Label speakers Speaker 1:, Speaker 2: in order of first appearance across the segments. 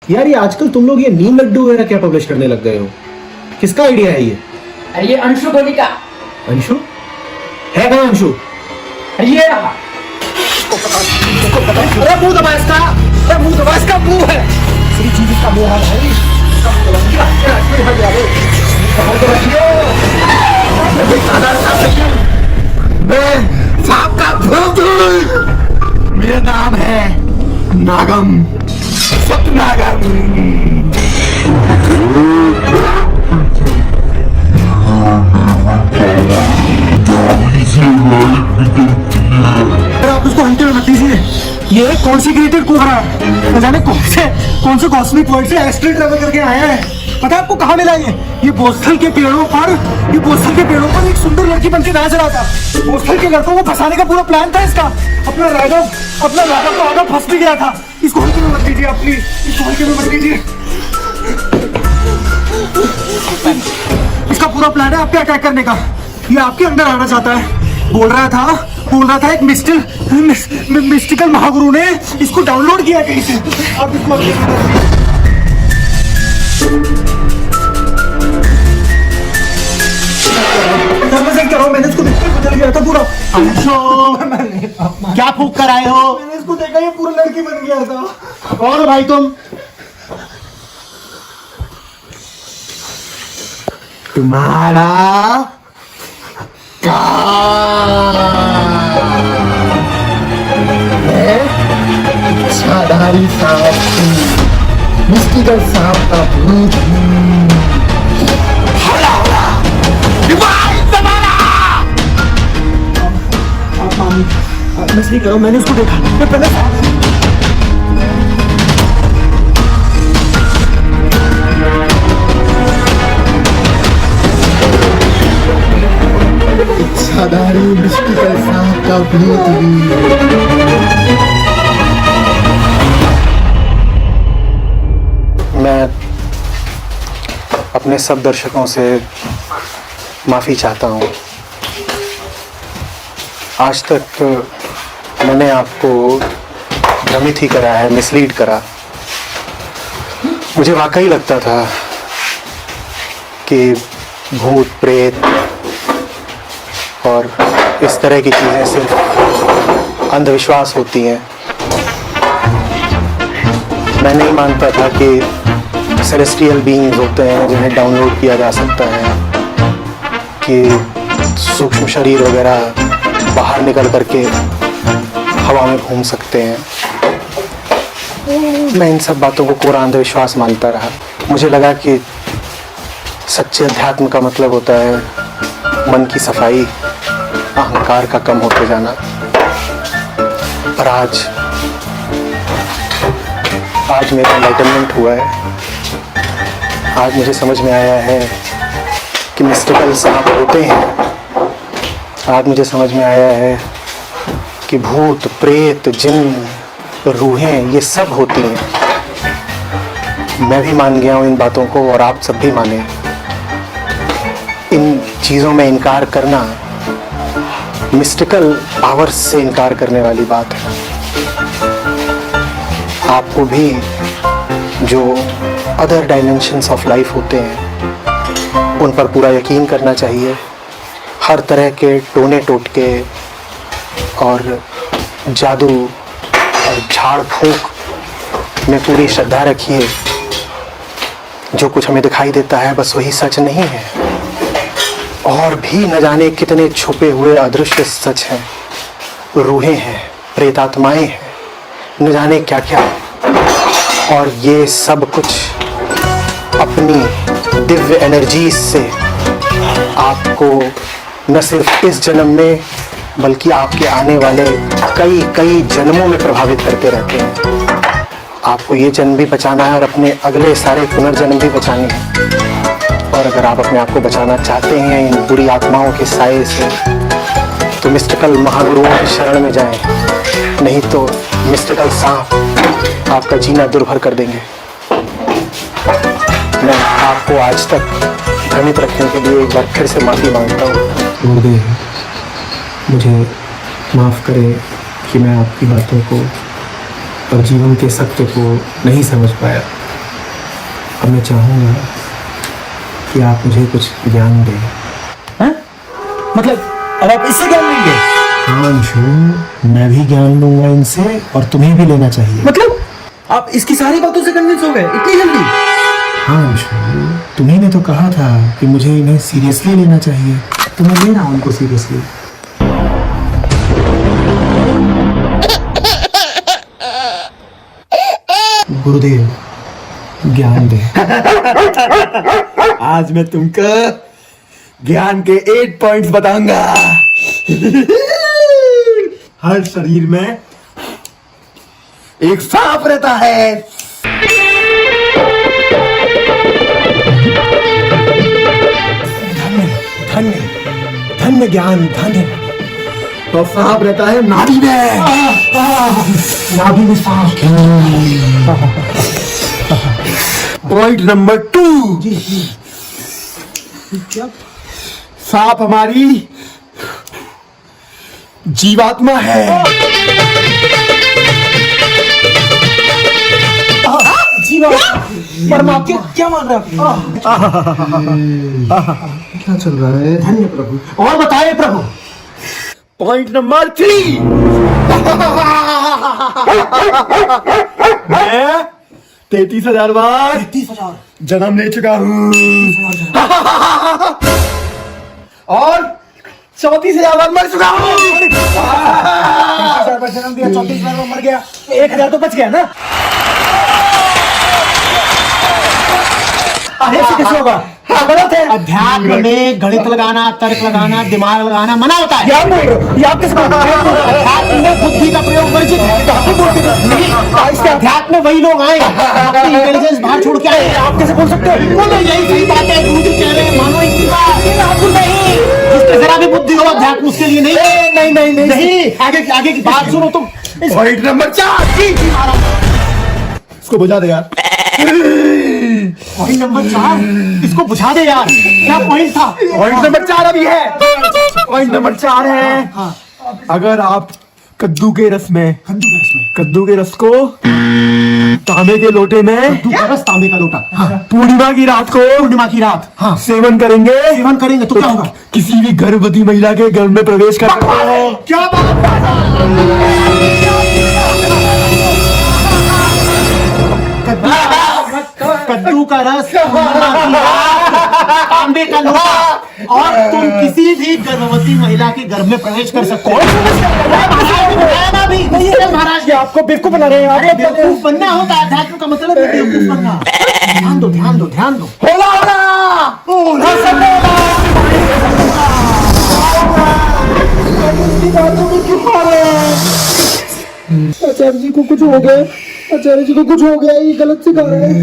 Speaker 1: यार ये आजकल तुम लोग ये नीम लड्डू वगैरह क्या पब्लिश करने लग गए हो? किसका आइडिया है ये?
Speaker 2: अरे ये अंशु गोली का।
Speaker 1: अंशु है कहाँ अंशु?
Speaker 2: अरे ये रहा।
Speaker 1: अरे मुंह दबा इसका, अरे मुंह दबा इसका, मुंह है सही चीज इसका मुंह है भाई। मैं सांप का भूत हूँ। मेरा नाम है नागम, सतनागम। आप उसको हल्के में मत दीजिए। ये कॉन्सिक्रेटेड कोबरा है, न जाने कौन से कॉस्मिक वर्ल्ड से एक्स्ट्रा ट्रैवल करके आया है। पता है आपको कहाँ मिला ये बोस्थल के पेड़ों पर एक सुंदर लड़की बनके नाच रहा था। बोस्थल के लड़कों को फंसाने का पूरा प्लान था इसका। अपना राघव तो आगे फंस भी गया था। इसको हल्के में मत दीजिए आप प्लीज, इसको हल्के में मत दीजिए। इसका पूरा प्लान है आपके अटैक करने का। ये आपके अंदर आना चाहता है। बोल रहा था एक मिस्टिकल महागुरु ने इसको डाउनलोड किया कहीं से। आप इसको करो। मैंने इसको देखकर बदल गया था पूरा। क्या फूक कर आए हो? मैंने इसको देखा, ये पूरा लड़की बन गया था। कौन हो भाई तुम? तुम्हारा साधारी सांप, मिस्टिकल सांप का भूत। मछली करो, मैंने उसको देखा। मैं पहले साधारण मिस्टिकल सांप का भूत भी। मैं अपने सब दर्शकों से माफ़ी चाहता हूँ। आज तक मैंने आपको भ्रमित ही करा है, मिसलीड करा। मुझे वाकई लगता था कि भूत प्रेत और इस तरह की चीज़ें सिर्फ अंधविश्वास होती हैं। मैं नहीं मानता था कि सेलेस्टियल बीइंग्स होते हैं जिन्हें डाउनलोड किया जा सकता है, कि सूक्ष्म शरीर वगैरह बाहर निकल करके हवा में घूम सकते हैं। मैं इन सब बातों को पूरा अंधविश्वास मानता रहा। मुझे लगा कि सच्चे अध्यात्म का मतलब होता है मन की सफाई, अहंकार का कम होते जाना। पर आज मेरा एनलाइटनमेंट हुआ है। आज मुझे समझ में आया है कि मिस्टिकल सांप होते हैं। आज मुझे समझ में आया है कि भूत प्रेत जिन्न रूहें ये सब होती हैं। मैं भी मान गया हूँ इन बातों को, और आप सब भी माने। इन चीज़ों में इनकार करना मिस्टिकल पावर्स से इनकार करने वाली बात है। आपको भी जो अदर डायमेंशंस ऑफ लाइफ होते हैं उन पर पूरा यकीन करना चाहिए। हर तरह के टोने टोटके और जादू और झाड़ फूंक में पूरी श्रद्धा रखिए। जो कुछ हमें दिखाई देता है बस वही सच नहीं है, और भी न जाने कितने छुपे हुए अदृश्य सच हैं। रूहें हैं, प्रेतात्माएं हैं, न जाने क्या क्या। और ये सब कुछ अपनी दिव्य एनर्जी से आपको न सिर्फ इस जन्म में बल्कि आपके आने वाले कई जन्मों में प्रभावित करते रहते हैं। आपको ये जन्म भी बचाना है और अपने अगले सारे पुनर्जन्म भी बचाने हैं। और अगर आप अपने आप को बचाना चाहते हैं इन बुरी आत्माओं के साए से, तो मिस्टिकल महागुरुओं की शरण में जाएं, नहीं तो मिस्टिकल सांप आपका जीना दुर्भर कर देंगे। मैं आपको आज तक भ्रमित रखने के लिए एक बार फिर से माफ़ी मांगता हूँ। गुरुदेव, मुझे माफ़ करें कि मैं आपकी बातों को और जीवन के सत्य को नहीं समझ पाया। अब मैं चाहूँगा कि आप मुझे कुछ ज्ञान दें।
Speaker 3: हैं? मतलब अब आप इससे ज्ञान लेंगे?
Speaker 1: हाँ अंशु, मैं भी ज्ञान लूंगा इनसे और तुम्हें भी लेना चाहिए।
Speaker 3: मतलब आप इसकी सारी बातों से कन्विंस हो गए इतनी जल्दी?
Speaker 1: हाँ अंशु, तुम्ही ने तो कहा था कि मुझे इन्हें सीरियसली लेना चाहिए, तो मैं ले रहा हूँ उनको सीरियसली। गुरुदेव, ज्ञान दे।
Speaker 3: आज मैं तुमको ज्ञान के 8 पॉइंट्स बताऊंगा। हर शरीर में एक सांप रहता है।
Speaker 1: धन्य धन्य ज्ञान, धन्य।
Speaker 3: तो सांप रहता है नाभि में।
Speaker 1: नाभि में सांप।
Speaker 3: पॉइंट नंबर 2, सांप हमारी जीवात्मा है।
Speaker 1: परमात्मा क्या मान रहे आप? क्या चल रहा है? धन्य प्रभु, और बताए प्रभु।
Speaker 3: पॉइंट नंबर 3, मैं 33,000 बार
Speaker 1: 30,000
Speaker 3: जन्म ले चुका हूँ और 34,000 बार मर चुका हूँ।
Speaker 1: 30,000 बार जन्म दिया, 34,000 में मर गया, 1,000 तो बच गया ना।
Speaker 3: ऐसे कैसे होगा? गलत है।
Speaker 1: अध्यात्म में गणित लगाना, तर्क लगाना, दिमाग लगाना मना होता है।
Speaker 3: क्या बोल रहे हो? ये आप किस बात कर रहे हो?
Speaker 1: अध्यात्म में बुद्धि का प्रयोग वर्जित है। इसके अध्यात्म में वही लोग आए अपनी इंटेलिजेंस बाहर छोड़ के आए।
Speaker 3: आप कैसे बोल सकते हो?
Speaker 1: बोलो यही सही बात है, गुरु जी कह रहे हैं, मानो इनकी बात। आपको नहीं, जिसके जरा भी बुद्धि हो अध्यात्म उसके लिए नहीं।
Speaker 3: नहीं नहीं नहीं
Speaker 1: नहीं, आगे की बात सुनो तुम।
Speaker 3: पॉइंट नंबर 4, इसको बुझा दे यार।
Speaker 1: पॉइंट नंबर 4 इसको बुझा दे यार। क्या पॉइंट था?
Speaker 3: पॉइंट नंबर 4 अभी है। पॉइंट नंबर 4 है, अगर आप कद्दू के रस में कद्दू के रस को तांबे के लोटे में
Speaker 1: तांबे का लोटा, हाँ,
Speaker 3: पूर्णिमा की रात को
Speaker 1: हाँ,
Speaker 3: सेवन करेंगे
Speaker 1: तो क्या होगा?
Speaker 3: किसी भी गर्भवती महिला के गर्भ में प्रवेश कर सकते हो।
Speaker 1: क्या कद्दू का रस, तांबे का लोटा, और तुम किसी भी गर्भवती महिला के गर्भ में प्रवेश कर सकते हो। महाराज
Speaker 3: आपको बेवकूफ बना रहे हैं।
Speaker 1: बेवकूफ बनना होता है, अध्यात्म का मतलब है बेवकूफ बनना। ध्यान दो।
Speaker 3: होला
Speaker 1: आचार्य जी को कुछ हो गया, आचार्य जी को कुछ हो गया, ये गलत सिखा रहे हैं।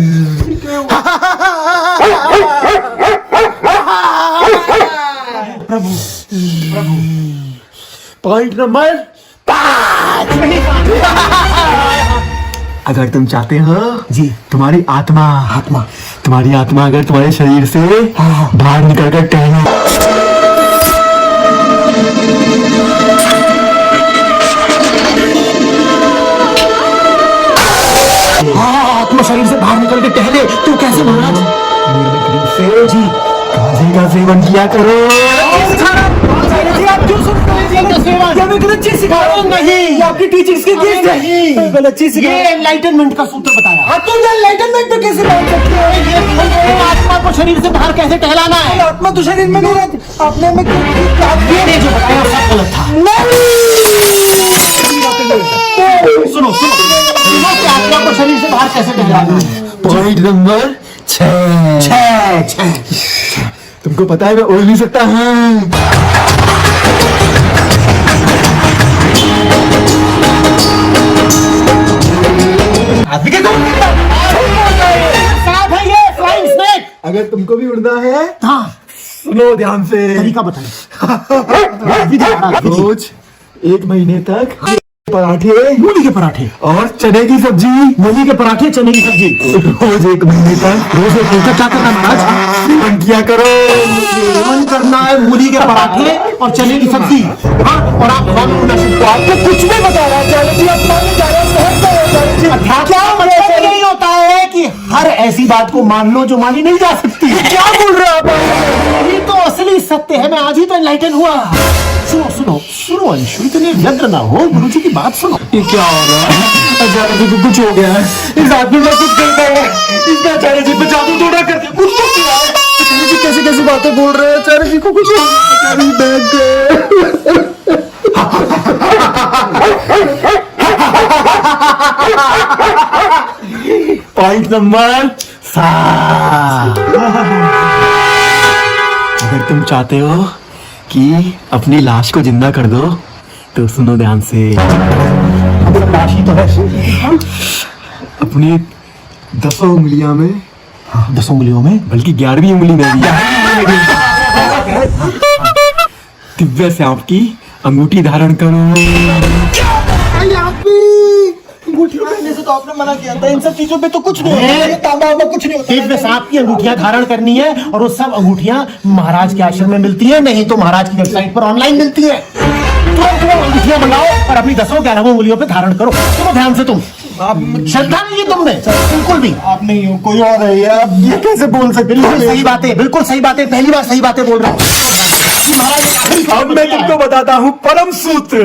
Speaker 1: प्रभु
Speaker 3: पॉइंट नंबर 5, अगर तुम चाहते हो
Speaker 1: जी,
Speaker 3: तुम्हारी आत्मा अगर तुम्हारे शरीर से बाहर निकल कर टहले,
Speaker 1: आत्मा शरीर से बाहर निकल के टहले, तो कैसे महाराज?
Speaker 3: से जी गांजे का सेवन किया करो।
Speaker 1: आप क्यों सुनते हैं? गलत चीज सिखा रहे हो। नहीं,
Speaker 3: आपकी टीचिंग्स की गिफ्ट है।
Speaker 1: नहीं,
Speaker 3: गलत चीज
Speaker 1: ये एनलाइटनमेंट का सूत्र बताया।
Speaker 3: तुम एनलाइटनमेंट पे कैसे मान सकते हो?
Speaker 1: ये आत्मा को शरीर से बाहर कैसे टहलाना है?
Speaker 3: आत्मा तो शरीर में नहीं रहती, आपने में
Speaker 1: ये जो बताया सब गलत था। सुनो कि आत्मा को शरीर से बाहर कैसे टहलाना है।
Speaker 3: पॉइंट नंबर 6, तुमको पता है मैं उड़ नहीं सकता हूँ। अगर तुमको भी उड़ना है,
Speaker 1: हाँ,
Speaker 3: सुनो ध्यान से,
Speaker 1: तरीका बताइए।
Speaker 3: रोज 1 महीने तक पराठे,
Speaker 1: मूली के पराठे
Speaker 3: और चने की सब्जी,
Speaker 1: मूली के पराठे, चने की सब्जी,
Speaker 3: रोज 1 महीने तक
Speaker 1: रोज एक घंटा क्या करना महाराज?
Speaker 3: सेवन किया करो।
Speaker 1: सेवन करना है मूली के पराठे और चने की सब्जी, हाँ, और आप हवा में उड़ना शुरू।
Speaker 3: आपको कुछ भी बता रहा है, आप मानने जा रहे हो,
Speaker 1: क्या मजा नहीं हो
Speaker 4: होता है कि हर ऐसी बात को मान लो जो मानी नहीं जा सकती। क्या बोल रहे हो आप? यही तो असली सत्य है। मैं आज ही तो एनलाइटन हुआ। सुनो सुनो सुनो अंशु, इतने व्यग्र ना हो, गुरुजी की बात सुनो।
Speaker 3: ये क्या हो रहा है? आचार्य जी को कुछ हो गया है, इस आदमी का कुछ करता है, इसका आचार्य जी पे जादू टोना करके कुछ तो किया है। आचार्य जी कैसे कैसे बातें बोल रहे हैं? आचार्य जी को कुछ हो
Speaker 4: पॉइंट नंबर 7। अगर तुम चाहते हो कि अपनी लाश को जिंदा कर दो तो सुनो ध्यान से। लाश ही तो है। अपनी 10 उंगलियों में, 10 उंगलियों में, बल्कि 11वीं उंगली में भी दिव्य सांप की अंगूठी धारण करो।
Speaker 5: अंगूठियों पहनने से तो आपने मना किया था। इन सब चीजों पे तो कुछ नहीं होता, ये तांबा वांबा कुछ नहीं होता।
Speaker 4: दिव्य सांप की अंगूठियां धारण करनी है और वो सब अंगूठियां महाराज के आश्रम में मिलती है, नहीं तो महाराज की वेबसाइट पर ऑनलाइन मिलती है। तुरंत वो अंगूठियां मंगाओ और अपनी 10-11 उंगलियों पे धारण करो। सुनो ध्यान से, तुम श्रद्धा नहीं है तुमने बिल्कुल भी।
Speaker 5: आप नहीं हो, कोई और है। आप ये कैसे बोल सकते?
Speaker 4: बिल्कुल सही बात है, बिल्कुल सही बात है, पहली बार सही बातें बोल रहा हूँ। महाराज
Speaker 3: अब मैं तुमको बताता हूँ परम सूत्र।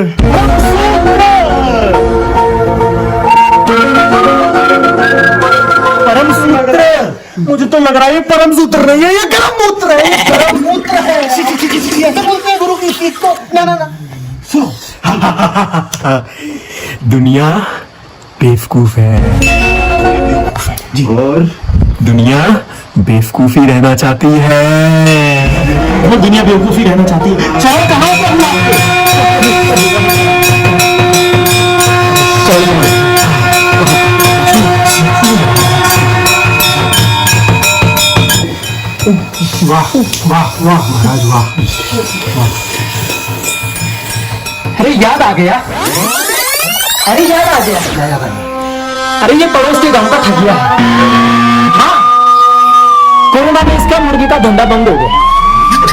Speaker 4: परम सूत्र, मुझे तो लग रहा है ये परम सूत्र नहीं है, ये गरम मूत्र है। ये गरम मूत्र है। ऐसे बोलते हैं गुरु की चीज को। ना ना ना, सुनो। दुनिया बेवकूफ है जी, और दुनिया बेवकूफी रहना चाहती है। वो दुनिया बेवकूफी रहना चाहती है। चाहे कहाँ पर हम वाह वाह वाह महाराज वाह।
Speaker 2: अरे याद आ गया, अरे याद आ गया। अरे ये पड़ोस के गांव का ठगिया है। हाँ, कोरोना में इसका मुर्गी का धंधा बंद हो गया।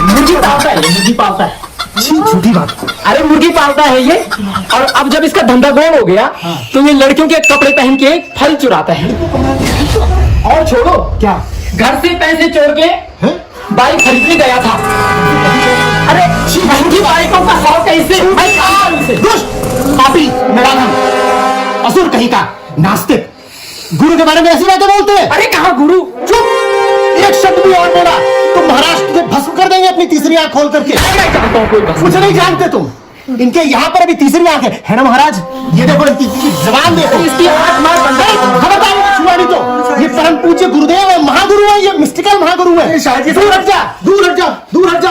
Speaker 2: मुर्गी पालता है, मुर्गी पालता है।
Speaker 4: झूठी बात।
Speaker 2: अरे मुर्गी पालता है ये, और अब जब इसका धंधा बंद हो गया तो ये लड़कियों के कपड़े पहन के फल चुराता है। और छोड़ो,
Speaker 4: क्या?
Speaker 2: घर से पैसे चोर के बाइक खरीदने गया था। अरे महंगी बाइकों का शौक कैसे?
Speaker 4: दुष्ट, पापी, नराधम, असुर कहीं का, नास्तिक, गुरु के बारे में ऐसी बातें बोलते हैं।
Speaker 2: अरे कहाँ गुरु?
Speaker 4: चुप, एक शब्द भी और बोला तो महाराज तुझे भस्म कर देंगे अपनी तीसरी आंख खोल करके।
Speaker 2: मैं जानता हूँ कोई बस।
Speaker 4: मुझे नहीं जानते तुम। इनके यहाँ पर अभी तीसरी आंख है ना महाराज? ये देखो इनकी जबान देखो,
Speaker 2: इसकी आंख मार बंद है।
Speaker 4: खबरदार छुआ नहीं तो। ये परम पूज्य गुरुदेव है, महागुरु है, ये मिस्टिकल महागुरु है। दूर हट जा, दूर हट जा, दूर हट जा।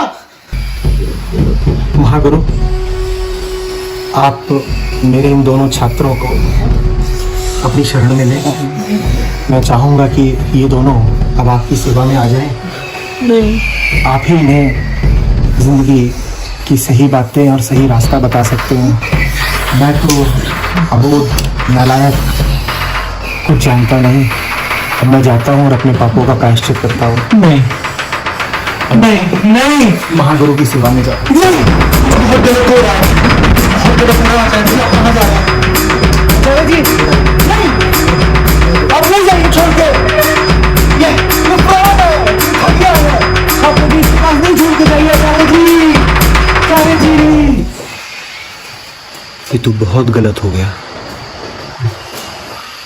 Speaker 4: महागुरु, आप मेरे इन दोनों छात्रों को अपनी शरण में लें। मैं चाहूंगा कि ये दोनों अब आपकी सेवा में आ जाएं।
Speaker 2: नहीं,
Speaker 4: आप ही इन्हें जिंदगी की सही बातें और सही रास्ता बता सकते हैं। मैं तो अबोध, नालायक, कुछ जानता नहीं। अब मैं जाता हूँ और अपने पापों का प्रायश्चित करता हूँ।
Speaker 2: नहीं, नहीं, नहीं।
Speaker 4: महागुरु की सेवा में जाता हूँ।
Speaker 2: जी नहीं, अब नहीं जाइए छोड़ के। ये फ्रॉड है, ठगिया है। आप लोग इसके पास नहीं छोड़ के जाइए। चारे जी,
Speaker 1: ये तो बहुत गलत हो गया।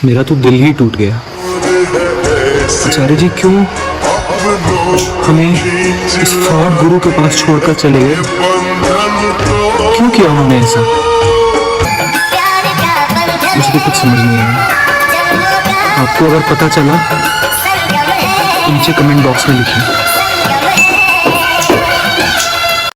Speaker 1: मेरा तो दिल ही टूट गया। आचार्य जी क्यों हमें इस फ्रॉड गुरु के पास छोड़कर चले गए? क्यों किया उन्होंने ऐसा? मुझे तो कुछ समझ नहीं आया। आपको अगर पता चला नीचे कमेंट बॉक्स में लिखिए।